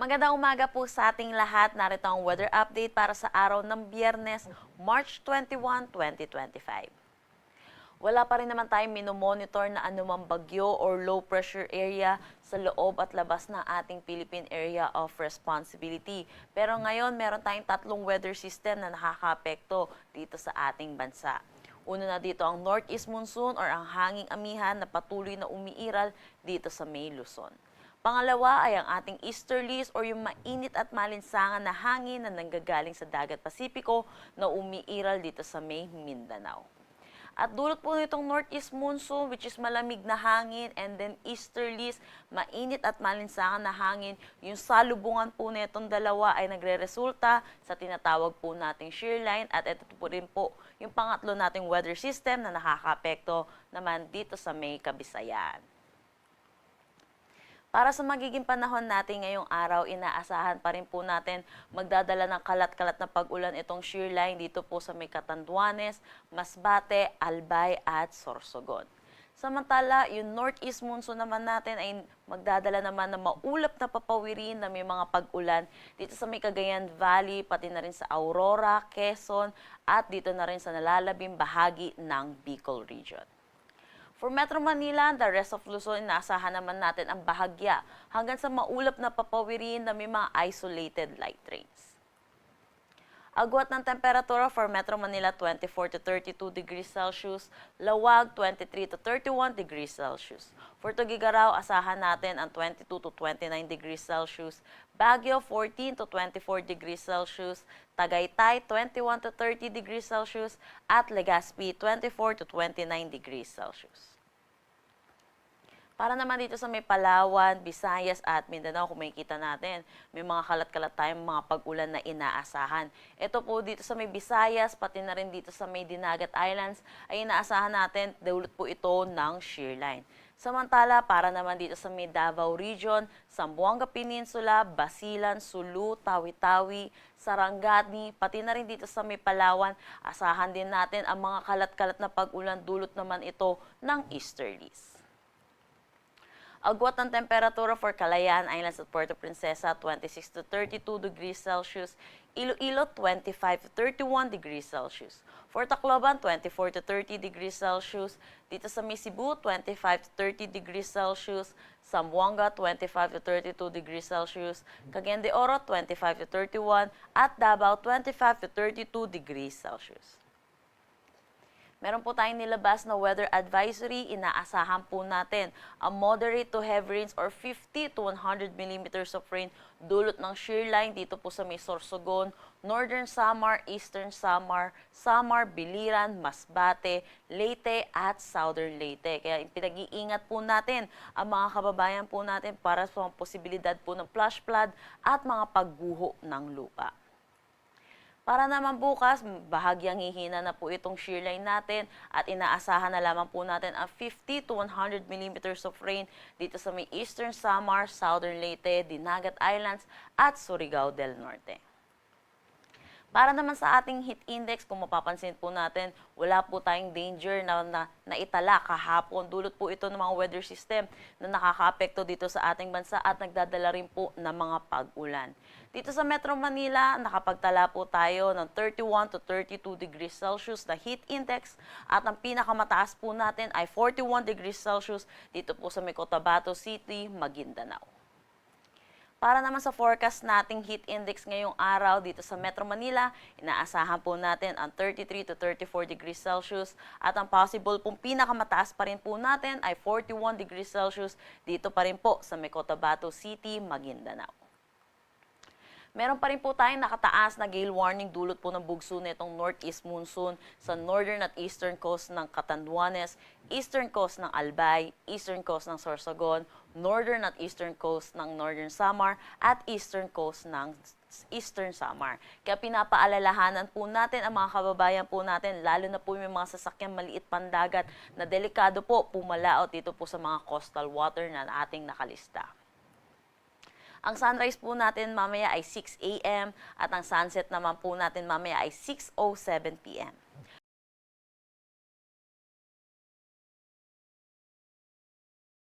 Magandang umaga po sa ating lahat. Narito ang weather update para sa araw ng Biyernes, March 21, 2025. Wala pa rin naman tayong minomonitor na anumang bagyo or low pressure area sa loob at labas ng ating Philippine Area of Responsibility. Pero ngayon, meron tayong tatlong weather system na nakakaapekto dito sa ating bansa. Una na dito ang northeast monsoon or ang hanging amihan na patuloy na umiiral dito sa May Luzon. Pangalawa ay ang ating easterlies or yung mainit at malinsangan na hangin na nanggagaling sa dagat Pasipiko na umiiral dito sa May Mindanao. At dulot po nitong northeast monsoon which is malamig na hangin and then easterlies, mainit at malinsangan na hangin, yung salubungan po nitong dalawa ay nagre-resulta sa tinatawag po nating shear line at ito po rin po yung pangatlo nating weather system na nakakaapekto naman dito sa May Kabisayan. Para sa magiging panahon natin ngayong araw, inaasahan pa rin po natin magdadala ng kalat-kalat na pag-ulan itong shear line dito po sa may Catanduanes, Masbate, Albay at Sorsogon. Samantala, yung northeast monsoon naman natin ay magdadala naman ng maulap na papawirin na may mga pag-ulan dito sa may Cagayan Valley, pati na rin sa Aurora, Quezon at dito na rin sa nalalabing bahagi ng Bicol Region. For Metro Manila and the rest of Luzon, inaasahan naman natin ang bahagya hanggang sa maulap na papawirin na may mga isolated light rains. Agwat ng temperatura for Metro Manila 24 to 32 degrees Celsius, Lawag 23 to 31 degrees Celsius. For Tuguegarao, asahan natin ang 22 to 29 degrees Celsius, Baguio 14 to 24 degrees Celsius, Tagaytay 21 to 30 degrees Celsius, at Legazpi 24 to 29 degrees Celsius. Para naman dito sa may Palawan, Visayas at Mindanao, kung makikita natin, may mga kalat-kalat tayong mga pag-ulan na inaasahan. Ito po dito sa may Visayas, pati na rin dito sa may Dinagat Islands, ay inaasahan natin, dulot po ito ng shear line. Samantala, para naman dito sa may Davao Region, Zamboanga Peninsula, Basilan, Sulu, Tawi-Tawi, Sarangani, pati na rin dito sa may Palawan, asahan din natin ang mga kalat-kalat na pag-ulan, dulot naman ito ng easterlies. Agwat ng temperatura for Calayan Islands at Puerto Princesa, 26 to 32 degrees Celsius. Iloilo, 25 to 31 degrees Celsius. For Tacloban, 24 to 30 degrees Celsius. Dito sa Cebu, 25 to 30 degrees Celsius. Zamboanga, 25 to 32 degrees Celsius. Cagayan de Oro, 25 to 31. At Davao, 25 to 32 degrees Celsius. Meron po tayong nilabas na weather advisory, inaasahan po natin ang moderate to heavy rains or 50 to 100 millimeters of rain dulot ng shear line dito po sa may Sorsogon, Northern Samar, Eastern Samar, Samar, Biliran, Masbate, Leyte at Southern Leyte. Kaya pinag-iingat po natin ang mga kababayan po natin para sa posibilidad po ng flash flood at mga pagguho ng lupa. Para naman bukas, bahagyang hihina na po itong shear line natin at inaasahan na lamang po natin ang 50 to 100 millimeters of rain dito sa may Eastern Samar, Southern Leyte, Dinagat Islands at Surigao del Norte. Para naman sa ating heat index, kung mapapansin po natin, wala po tayong danger na itala kahapon. Dulot po ito ng mga weather system na nakakaapekto dito sa ating bansa at nagdadala rin po ng mga pag-ulan. Dito sa Metro Manila, nakapagtala po tayo ng 31 to 32 degrees Celsius na heat index at ang pinakamataas po natin ay 41 degrees Celsius dito po sa Cotabato City, Maguindanao. Para naman sa forecast nating heat index ngayong araw dito sa Metro Manila, inaasahan po natin ang 33 to 34 degrees Celsius at ang possible pong pinakamataas pa rin po natin ay 41 degrees Celsius dito pa rin po sa Cotabato City, Maguindanao. Meron pa rin po tayong nakataas na gale warning dulot po ng bugso nitong northeast monsoon sa northern at eastern coast ng Catanduanes, eastern coast ng Albay, eastern coast ng Sorsogon, northern at eastern coast ng Northern Samar at eastern coast ng Eastern Samar. Kaya pinapaalalahanan po natin ang mga kababayan po natin, lalo na po yung mga sasakyang maliit pandagat na delikado po pumalaot dito po sa mga coastal water na ating nakalista. Ang sunrise po natin mamaya ay 6 a.m. at ang sunset naman po natin mamaya ay 6:07 p.m.